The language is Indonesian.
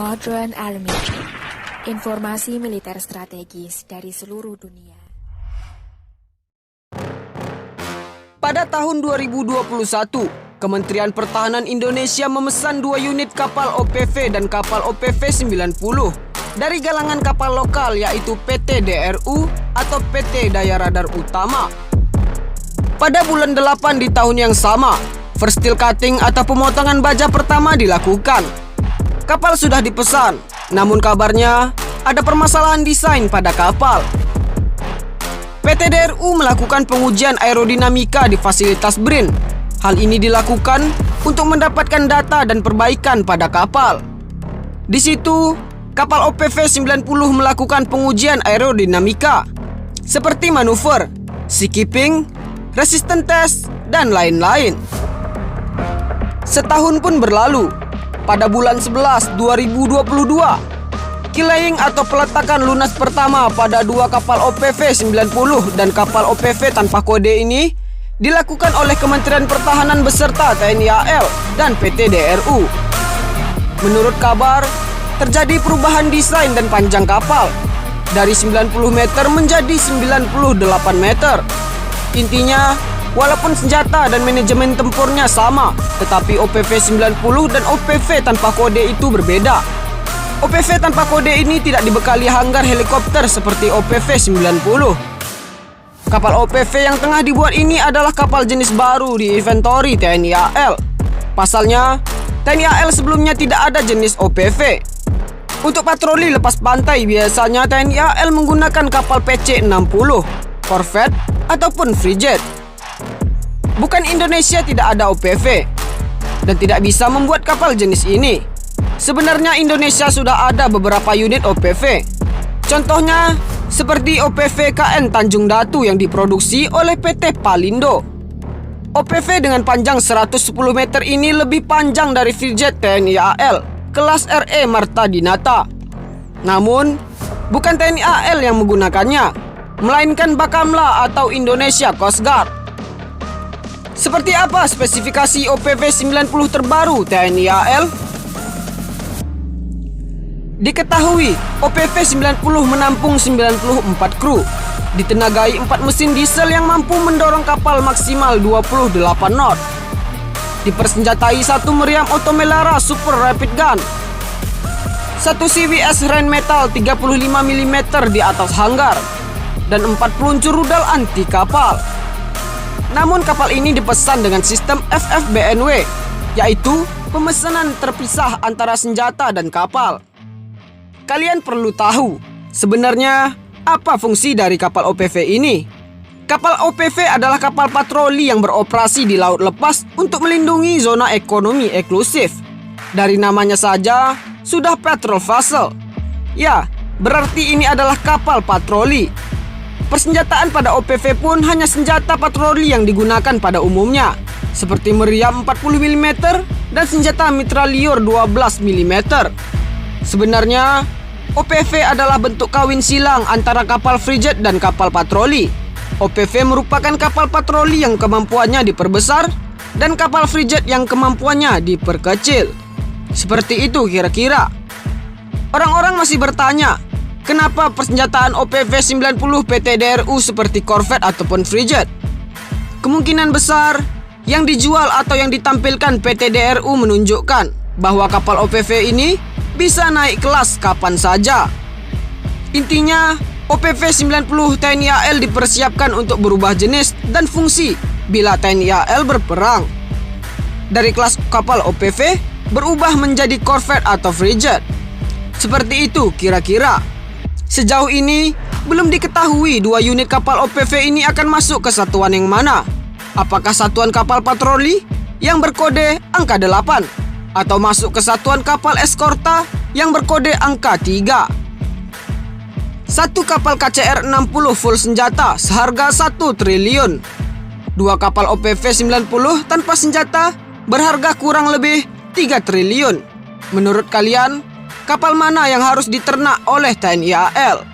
Modern Army. Informasi militer strategis dari seluruh dunia. Pada tahun 2021, Kementerian Pertahanan Indonesia memesan 2 unit kapal OPV dan kapal OPV 90 dari galangan kapal lokal yaitu PT DRU atau PT Daya Radar Utama. Pada bulan 8 di tahun yang sama, first steel cutting atau pemotongan baja pertama dilakukan. Kapal sudah dipesan, namun kabarnya ada permasalahan desain pada kapal. PT DRU melakukan pengujian aerodinamika di fasilitas BRIN. Hal ini dilakukan untuk mendapatkan data dan perbaikan pada kapal. Di situ, kapal OPV 90 melakukan pengujian aerodinamika seperti manuver, seakeeping, resistance test, dan lain-lain. Setahun pun berlalu. Pada bulan 11 2022, keylaying atau peletakan lunas pertama pada 2 kapal OPV 90 dan kapal OPV tanpa kode ini dilakukan oleh Kementerian Pertahanan beserta TNI AL dan PT DRU. Menurut kabar, terjadi perubahan desain dan panjang kapal dari 90 meter menjadi 98 meter. Intinya, walaupun senjata dan manajemen tempurnya sama, tetapi OPV 90 dan OPV tanpa kode itu berbeda. OPV tanpa kode ini tidak dibekali hanggar helikopter seperti OPV 90. Kapal OPV yang tengah dibuat ini adalah kapal jenis baru di inventory TNI AL. Pasalnya, TNI AL sebelumnya tidak ada jenis OPV. Untuk patroli lepas pantai biasanya TNI AL menggunakan kapal PC-60, korvet, ataupun frigate. Bukan Indonesia tidak ada OPV dan tidak bisa membuat kapal jenis ini. Sebenarnya Indonesia sudah ada beberapa unit OPV. Contohnya seperti OPV KN Tanjung Datu yang diproduksi oleh PT Palindo. OPV dengan panjang 110 meter ini lebih panjang dari frigate TNI AL kelas RE Marta Dinata. Namun, bukan TNI AL yang menggunakannya, melainkan Bakamla atau Indonesia Coast Guard. Seperti apa spesifikasi OPV 90 terbaru TNI AL? Diketahui, OPV 90 menampung 94 kru, ditenagai 4 mesin diesel yang mampu mendorong kapal maksimal 28 knot. Dipersenjatai 1 meriam Otomelara Super Rapid Gun, 1 CVS Rheinmetall 35 mm di atas hanggar, dan 4 peluncur rudal anti kapal. Namun kapal ini dipesan dengan sistem FFBNW, yaitu pemesanan terpisah antara senjata dan kapal. Kalian perlu tahu, sebenarnya apa fungsi dari kapal OPV ini? Kapal OPV adalah kapal patroli yang beroperasi di laut lepas untuk melindungi zona ekonomi eksklusif. Dari namanya saja, sudah patrol vessel. Ya, berarti ini adalah kapal patroli. Persenjataan pada OPV pun hanya senjata patroli yang digunakan pada umumnya, seperti meriam 40 mm dan senjata mitralior 12 mm. Sebenarnya, OPV adalah bentuk kawin silang antara kapal frigate dan kapal patroli. OPV merupakan kapal patroli yang kemampuannya diperbesar dan kapal frigate yang kemampuannya diperkecil. Seperti itu kira-kira. Orang-orang masih bertanya, kenapa persenjataan OPV 90 PT DRU seperti korvet ataupun frigate? Kemungkinan besar yang dijual atau yang ditampilkan PT DRU menunjukkan bahwa kapal OPV ini bisa naik kelas kapan saja. Intinya, OPV 90 TNI AL dipersiapkan untuk berubah jenis dan fungsi bila TNI AL berperang. Dari kelas kapal OPV berubah menjadi korvet atau frigate. Seperti itu kira-kira. Sejauh ini, belum diketahui 2 unit kapal OPV ini akan masuk ke satuan yang mana. Apakah satuan kapal patroli yang berkode angka 8 atau masuk ke satuan kapal eskorta yang berkode angka 3. Satu kapal KCR 60 full senjata seharga 1 triliun. 2 kapal OPV 90 tanpa senjata berharga kurang lebih 3 triliun. Menurut kalian, kapal mana yang harus diternak oleh TNI AL?